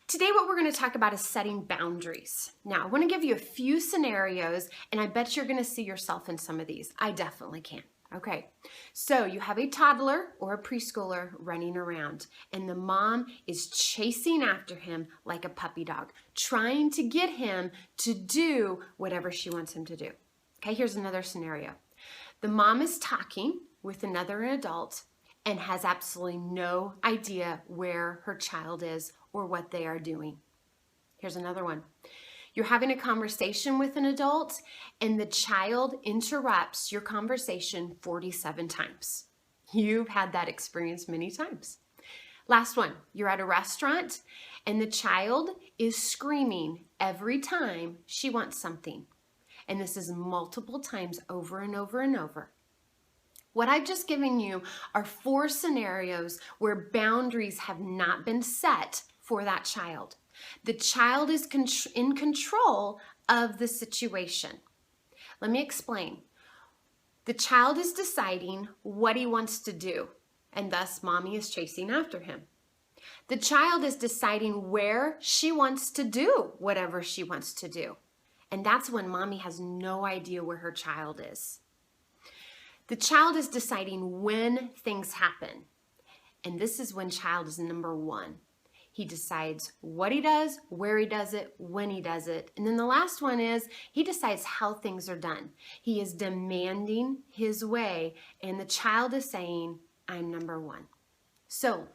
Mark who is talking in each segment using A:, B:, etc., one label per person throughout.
A: Today what we're going to talk about is setting boundaries. Now, I want to give you a few scenarios, and I bet you're going to see yourself in some of these. I definitely can. Okay, so you have a toddler or a preschooler running around, and the mom is chasing after him like a puppy dog, trying to get him to do whatever she wants him to do. Okay, here's another scenario. The mom is talking with another adult and has absolutely no idea where her child is or what they are doing. Here's another one. You're having a conversation with an adult and the child interrupts your conversation 47 times. You've had that experience many times. Last one, you're at a restaurant and the child is screaming every time she wants something. And this is multiple times over and over and over. What I've just given you are 4 scenarios where boundaries have not been set for that child. The child is in control of the situation. Let me explain. The child is deciding what he wants to do, and thus mommy is chasing after him. The child is deciding where she wants to do whatever she wants to do, and that's when mommy has no idea where her child is. The child is deciding when things happen, and this is when child is number 1. He decides what he does, where he does it, when he does it. And then the last one is he decides how things are done. He is demanding his way, and the child is saying, I'm number 1. So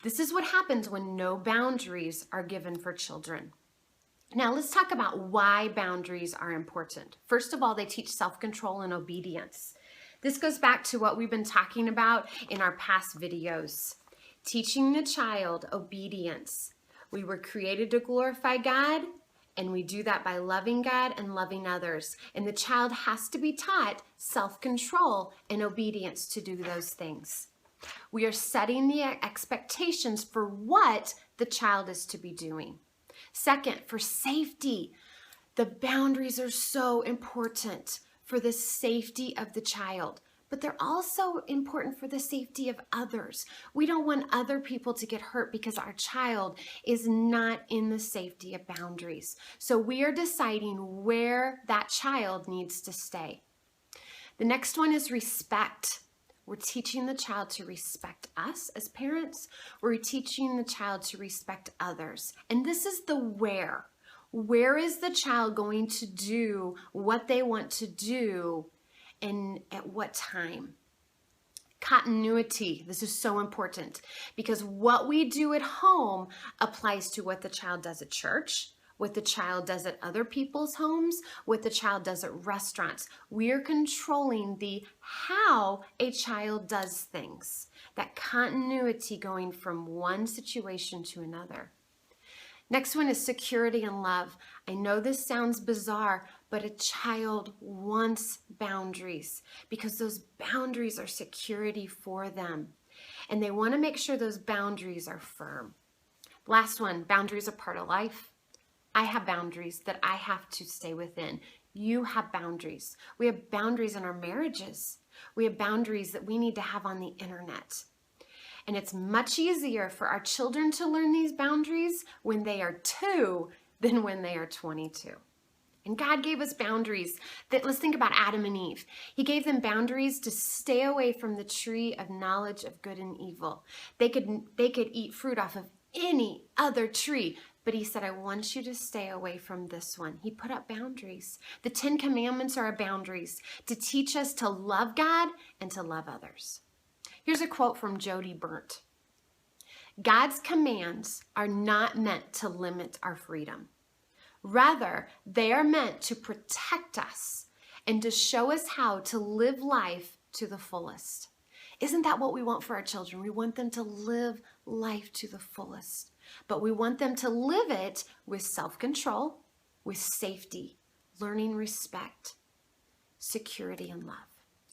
A: this is what happens when no boundaries are given for children. Now let's talk about why boundaries are important. First of all, they teach self-control and obedience. This goes back to what we've been talking about in our past videos. Teaching the child obedience. We were created to glorify God, and we do that by loving God and loving others. And the child has to be taught self-control and obedience to do those things. We are setting the expectations for what the child is to be doing. Second, for safety. The boundaries are so important for the safety of the child. But they're also important for the safety of others. We don't want other people to get hurt because our child is not in the safety of boundaries. So we are deciding where that child needs to stay. The next one is respect. We're teaching the child to respect us as parents. We're teaching the child to respect others. And this is the where. Where is the child going to do what they want to do? And at what time? Continuity. This is so important because what we do at home applies to what the child does at church, what the child does at other people's homes, what the child does at restaurants. We are controlling the how a child does things. That continuity going from one situation to another. Next one is security and love. I know this sounds bizarre, but a child wants boundaries because those boundaries are security for them. And they want to make sure those boundaries are firm. Last one, boundaries are part of life. I have boundaries that I have to stay within. You have boundaries. We have boundaries in our marriages. We have boundaries that we need to have on the internet. And it's much easier for our children to learn these boundaries when they are 2 than when they are 22. And God gave us boundaries that, let's think about Adam and Eve. He gave them boundaries to stay away from the tree of knowledge of good and evil. They could eat fruit off of any other tree, but he said, I want you to stay away from this one. He put up boundaries. The 10 Commandments are our boundaries to teach us to love God and to love others. Here's a quote from Jody Burnt. God's commands are not meant to limit our freedom. Rather, they are meant to protect us and to show us how to live life to the fullest. Isn't that what we want for our children? We want them to live life to the fullest, but we want them to live it with self-control, with safety, learning respect, security, and love.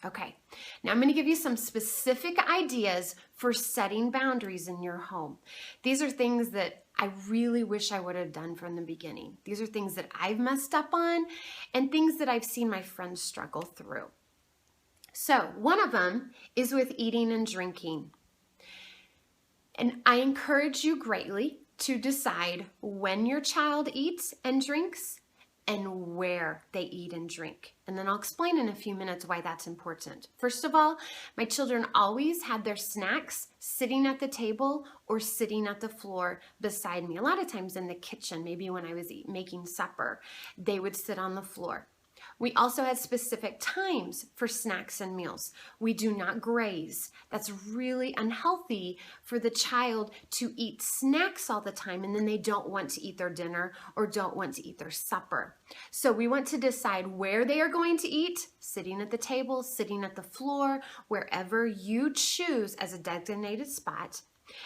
A: Okay, now I'm going to give you some specific ideas for setting boundaries in your home. These are things that I really wish I would have done from the beginning. These are things that I've messed up on and things that I've seen my friends struggle through. So one of them is with eating and drinking. And I encourage you greatly to decide when your child eats and drinks and where they eat and drink. And then I'll explain in a few minutes why that's important. First of all, my children always had their snacks sitting at the table or sitting at the floor beside me. A lot of times in the kitchen, maybe when I was making supper, they would sit on the floor. We also had specific times for snacks and meals. We do not graze. That's really unhealthy for the child to eat snacks all the time and then they don't want to eat their dinner or don't want to eat their supper. So we want to decide where they are going to eat, sitting at the table, sitting at the floor, wherever you choose as a designated spot.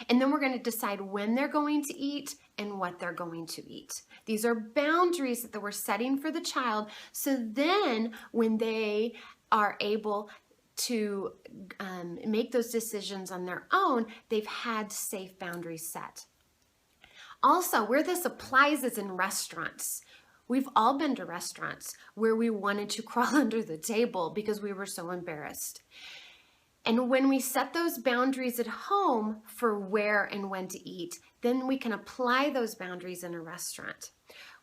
A: And then we're going to decide when they're going to eat and what they're going to eat. These are boundaries that we're setting for the child, so then when they are able to make those decisions on their own, they've had safe boundaries set. Also, where this applies is in restaurants. We've all been to restaurants where we wanted to crawl under the table because we were so embarrassed. And when we set those boundaries at home for where and when to eat, then we can apply those boundaries in a restaurant.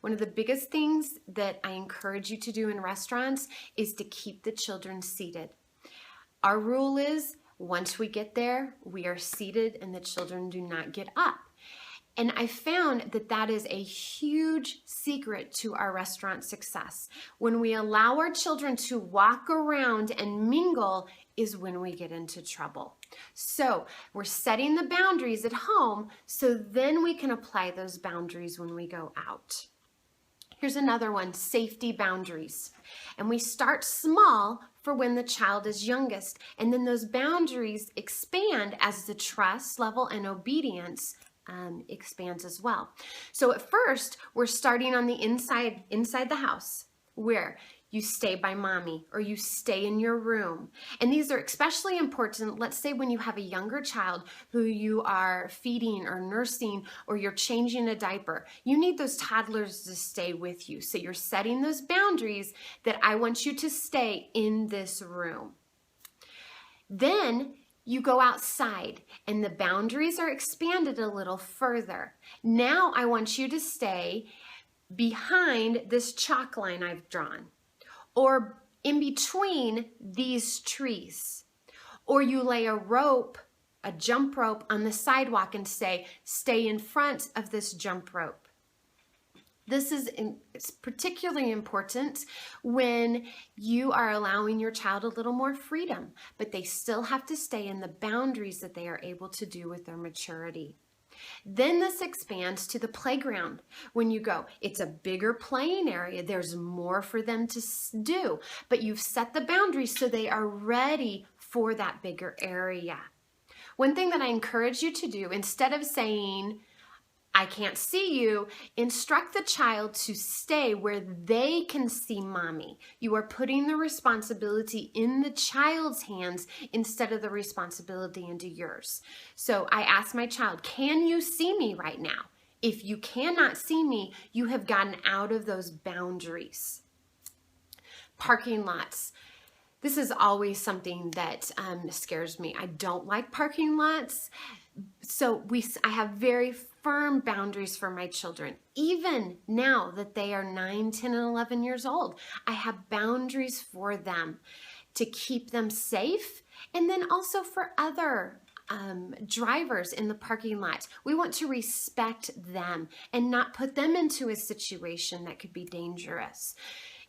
A: One of the biggest things that I encourage you to do in restaurants is to keep the children seated. Our rule is once we get there, we are seated and the children do not get up. And I found that that is a huge secret to our restaurant success. When we allow our children to walk around and mingle is when we get into trouble. So we're setting the boundaries at home so then we can apply those boundaries when we go out. Here's another one, safety boundaries. And we start small for when the child is youngest, and then those boundaries expand as the trust level and obedience expands as well. So at first, we're starting on the inside the house, where you stay by mommy or you stay in your room. And these are especially important, let's say when you have a younger child who you are feeding or nursing or you're changing a diaper. You need those toddlers to stay with you. So you're setting those boundaries that I want you to stay in this room. Then you go outside and the boundaries are expanded a little further. Now I want you to stay behind this chalk line I've drawn, or in between these trees, or you lay a rope, a jump rope on the sidewalk and say, stay in front of this jump rope. It's particularly important when you are allowing your child a little more freedom, but they still have to stay in the boundaries that they are able to do with their maturity. Then this expands to the playground. When you go, it's a bigger playing area. There's more for them to do, but you've set the boundaries so they are ready for that bigger area. One thing that I encourage you to do, instead of saying, I can't see you, instruct the child to stay where they can see mommy. You are putting the responsibility in the child's hands instead of the responsibility into yours. So I ask my child, can you see me right now? If you cannot see me, you have gotten out of those boundaries. Parking lots. This is always something that scares me. I don't like parking lots. So I have very firm boundaries for my children. Even now that they are 9, 10, and 11 years old, I have boundaries for them to keep them safe, and then also for other drivers in the parking lot. We want to respect them and not put them into a situation that could be dangerous.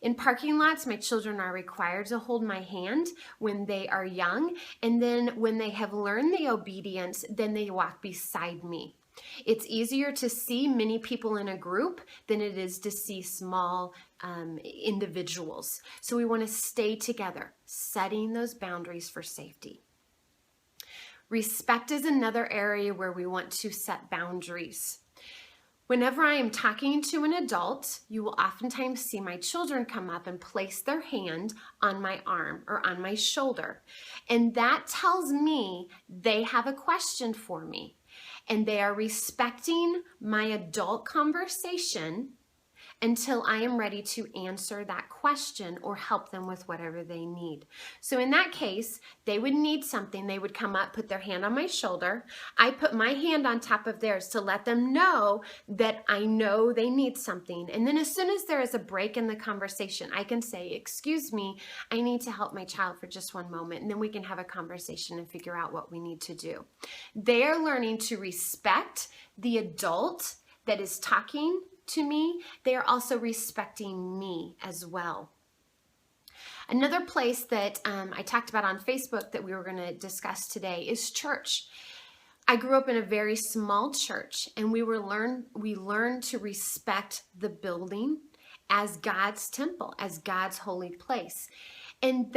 A: In parking lots, my children are required to hold my hand when they are young, and then when they have learned the obedience, then they walk beside me. It's easier to see many people in a group than it is to see small individuals. So we want to stay together, setting those boundaries for safety. Respect is another area where we want to set boundaries. Whenever I am talking to an adult, you will oftentimes see my children come up and place their hand on my arm or on my shoulder. And that tells me they have a question for me. And they are respecting my adult conversation until I am ready to answer that question or help them with whatever they need. So in that case, they would need something. They would come up, put their hand on my shoulder. I put my hand on top of theirs to let them know that I know they need something. And then as soon as there is a break in the conversation, I can say, excuse me, I need to help my child for just one moment. And then we can have a conversation and figure out what we need to do. They are learning to respect the adult that is talking to me. They are also respecting me as well. Another place that I talked about on Facebook that we were going to discuss today is church. I grew up in a very small church, and we learned to respect the building as God's temple, as God's holy place. And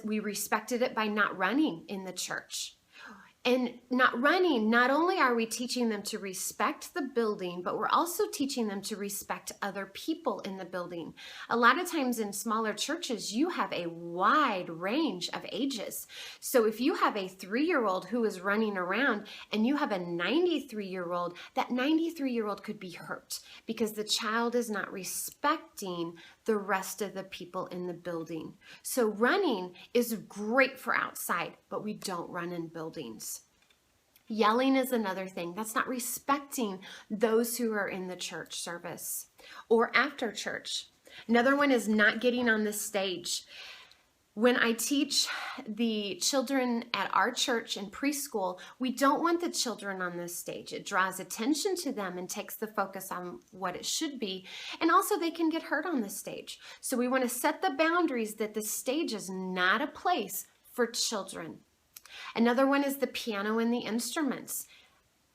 A: we respected it by not running in the church. And not running, not only are we teaching them to respect the building, but we're also teaching them to respect other people in the building. A lot of times in smaller churches, you have a wide range of ages. So if you have a 3-year-old who is running around and you have a 93-year-old, that 93-year-old could be hurt because the child is not respecting the rest of the people in the building. So running is great for outside, but we don't run in buildings. Yelling is another thing. That's not respecting those who are in the church service or after church. Another one is not getting on the stage. When I teach the children at our church in preschool, we don't want the children on this stage. It draws attention to them and takes the focus on what it should be. And also they can get hurt on the stage. So we want to set the boundaries that the stage is not a place for children. Another one is the piano and the instruments.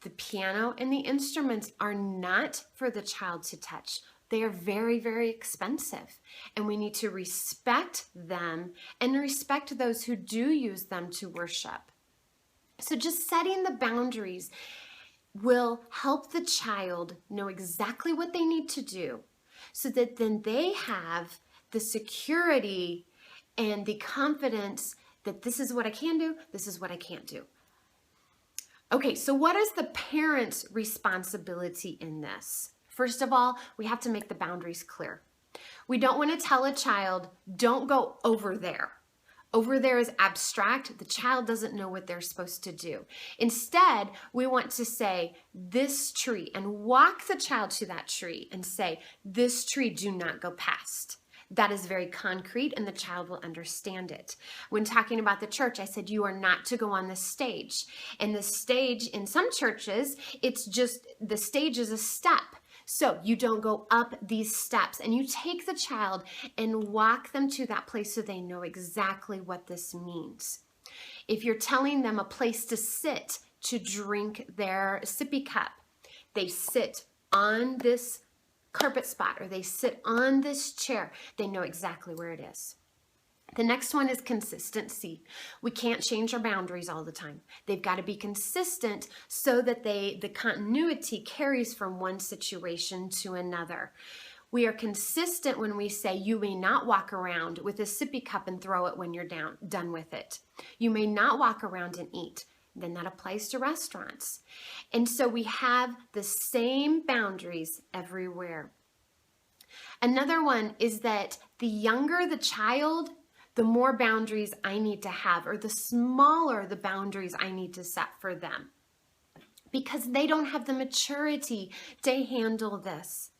A: The piano and the instruments are not for the child to touch. They are very, very expensive, and we need to respect them and respect those who do use them to worship. So just setting the boundaries will help the child know exactly what they need to do so that then they have the security and the confidence that this is what I can do, this is what I can't do. Okay, so what is the parent's responsibility in this? First of all, we have to make the boundaries clear. We don't want to tell a child, don't go over there. Over there is abstract. The child doesn't know what they're supposed to do. Instead, we want to say, this tree, and walk the child to that tree and say, this tree, do not go past. That is very concrete, and the child will understand it. When talking about the church, I said you are not to go on the stage. And the stage, in some churches, it's just, the stage is a step. So you don't go up these steps, and you take the child and walk them to that place so they know exactly what this means. If you're telling them a place to sit to drink their sippy cup, they sit on this carpet spot or they sit on this chair, they know exactly where it is. The next one is consistency. We can't change our boundaries all the time. They've got to be consistent so that the continuity carries from one situation to another. We are consistent when we say you may not walk around with a sippy cup and throw it when you're done with it. You may not walk around and eat. Then that applies to restaurants. And so we have the same boundaries everywhere. Another one is that the younger the child, the more boundaries I need to have, or the smaller the boundaries I need to set for them, because they don't have the maturity to handle this.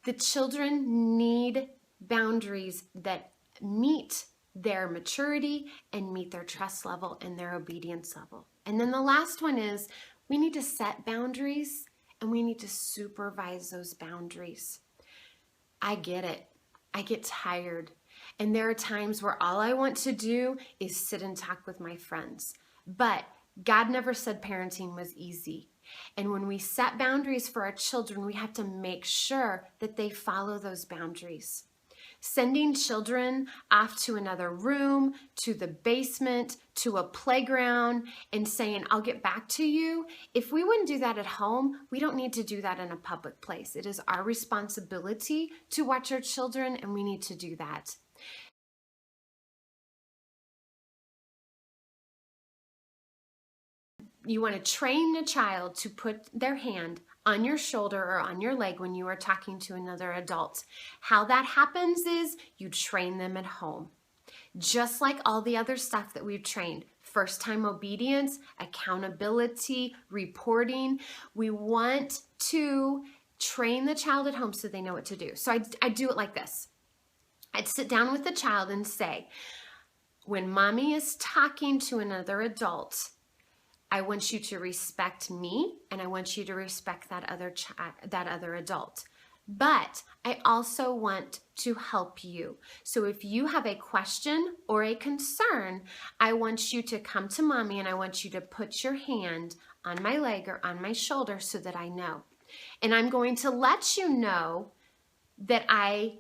A: The children need boundaries that meet their maturity and meet their trust level and their obedience level. And then the last one is we need to set boundaries and we need to supervise those boundaries. I get it. I get tired. And there are times where all I want to do is sit and talk with my friends. But God never said parenting was easy. And when we set boundaries for our children, we have to make sure that they follow those boundaries. Sending children off to another room, to the basement, to a playground, and saying, I'll get back to you. If we wouldn't do that at home, we don't need to do that in a public place. It is our responsibility to watch our children, and we need to do that. You want to train a child to put their hand on your shoulder or on your leg when you are talking to another adult. How that happens is you train them at home. Just like all the other stuff that we've trained, first time obedience, accountability, reporting, we want to train the child at home so they know what to do. So I do it like this. I'd sit down with the child and say, when mommy is talking to another adult, I want you to respect me and I want you to respect that other adult. But I also want to help you. So if you have a question or a concern, I want you to come to mommy and I want you to put your hand on my leg or on my shoulder so that I know. And I'm going to let you know that I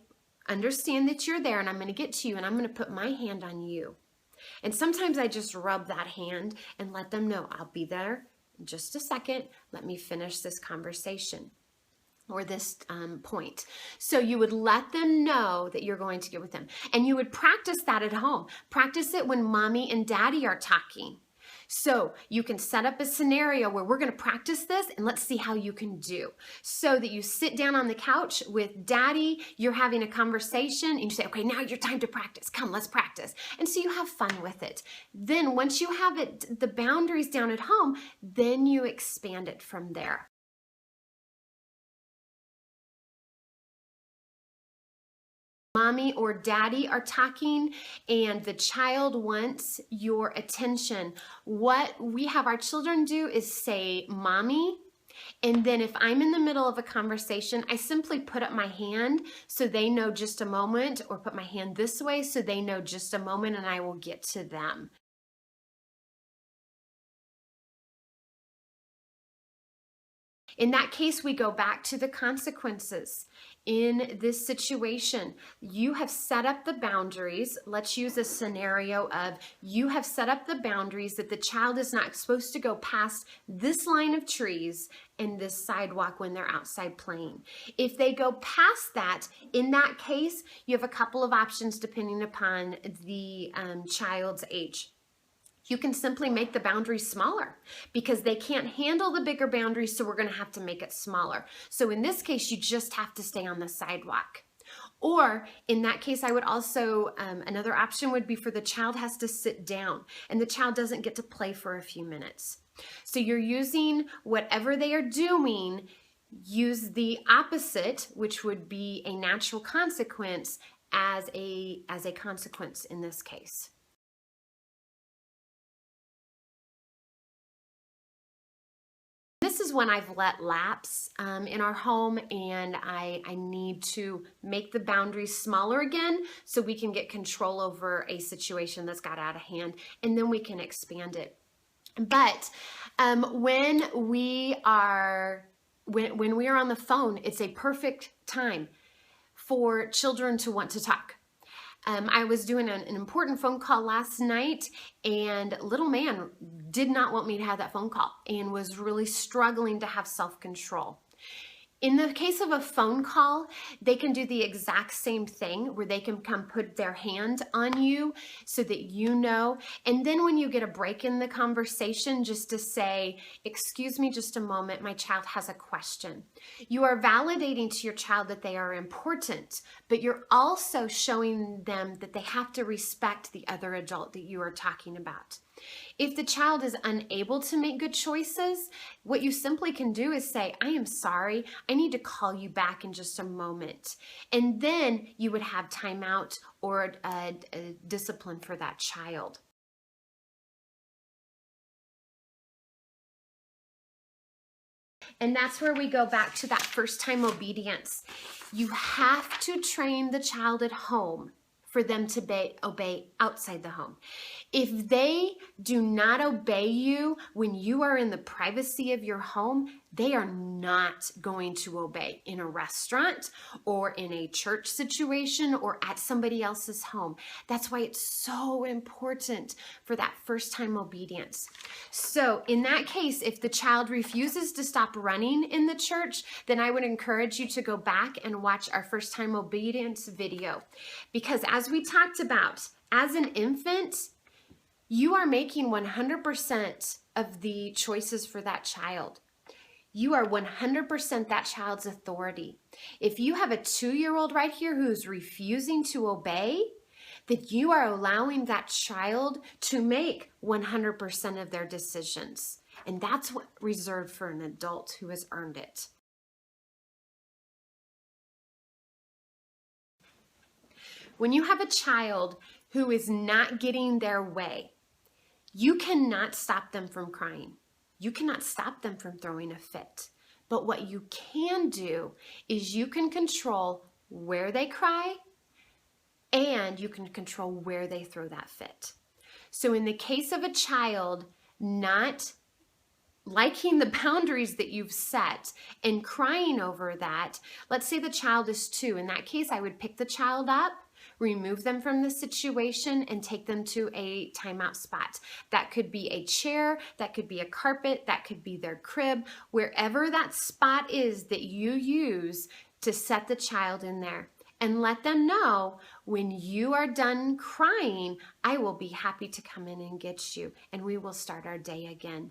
A: understand that you're there and I'm going to get to you and I'm going to put my hand on you. And sometimes I just rub that hand and let them know I'll be there in just a second. Let me finish this conversation or this point. So you would let them know that you're going to get with them. And you would practice that at home. Practice it when mommy and daddy are talking. So you can set up a scenario where we're going to practice this and let's see how you can do. So that you sit down on the couch with daddy, you're having a conversation and you say, okay, now your time to practice. Come, let's practice. And so you have fun with it. Then once you have it, the boundaries down at home, then you expand it from there. Mommy or daddy are talking and the child wants your attention. What we have our children do is say, mommy, and then if I'm in the middle of a conversation, I simply put up my hand so they know just a moment, or put my hand this way so they know just a moment and I will get to them. In that case, we go back to the consequences. In this situation, you have set up the boundaries. Let's use a scenario of you have set up the boundaries that the child is not supposed to go past this line of trees and this sidewalk when they're outside playing. If they go past that, in that case, you have a couple of options depending upon the child's age. You can simply make the boundaries smaller because they can't handle the bigger boundaries, so we're going to have to make it smaller. So in this case, you just have to stay on the sidewalk. Or in that case, I would also, another option would be for the child has to sit down and the child doesn't get to play for a few minutes. So you're using whatever they are doing, use the opposite, which would be a natural consequence, as a consequence in this case. This is when I've let lapse in our home and I need to make the boundaries smaller again so we can get control over a situation that's got out of hand, and then we can expand it. But when we are on the phone, it's a perfect time for children to want to talk. I was doing an important phone call last night and little man did not want me to have that phone call and was really struggling to have self-control. In the case of a phone call, they can do the exact same thing where they can come put their hand on you so that you know. And then when you get a break in the conversation, just to say, excuse me just a moment, my child has a question. You are validating to your child that they are important, but you're also showing them that they have to respect the other adult that you are talking about. If the child is unable to make good choices, what you simply can do is say, I am sorry, I need to call you back in just a moment. And then you would have timeout or a discipline for that child. And that's where we go back to that first time obedience. You have to train the child at home for them to obey outside the home. If they do not obey you when you are in the privacy of your home, they are not going to obey in a restaurant or in a church situation or at somebody else's home. That's why it's so important for that first time obedience. So in that case, if the child refuses to stop running in the church, then I would encourage you to go back and watch our first time obedience video. Because as we talked about, as an infant, you are making 100% of the choices for that child. You are 100% that child's authority. If you have a 2-year-old right here who's refusing to obey, then you are allowing that child to make 100% of their decisions. And that's what reserved for an adult who has earned it. When you have a child who is not getting their way, you cannot stop them from crying. You cannot stop them from throwing a fit. But what you can do is you can control where they cry and you can control where they throw that fit. So in the case of a child not liking the boundaries that you've set and crying over that, let's say the child is 2. In that case, I would pick the child up, remove them from the situation, and take them to a timeout spot. That could be a chair, that could be a carpet, that could be their crib, wherever that spot is that you use to set the child in there. And let them know, when you are done crying, I will be happy to come in and get you, and we will start our day again.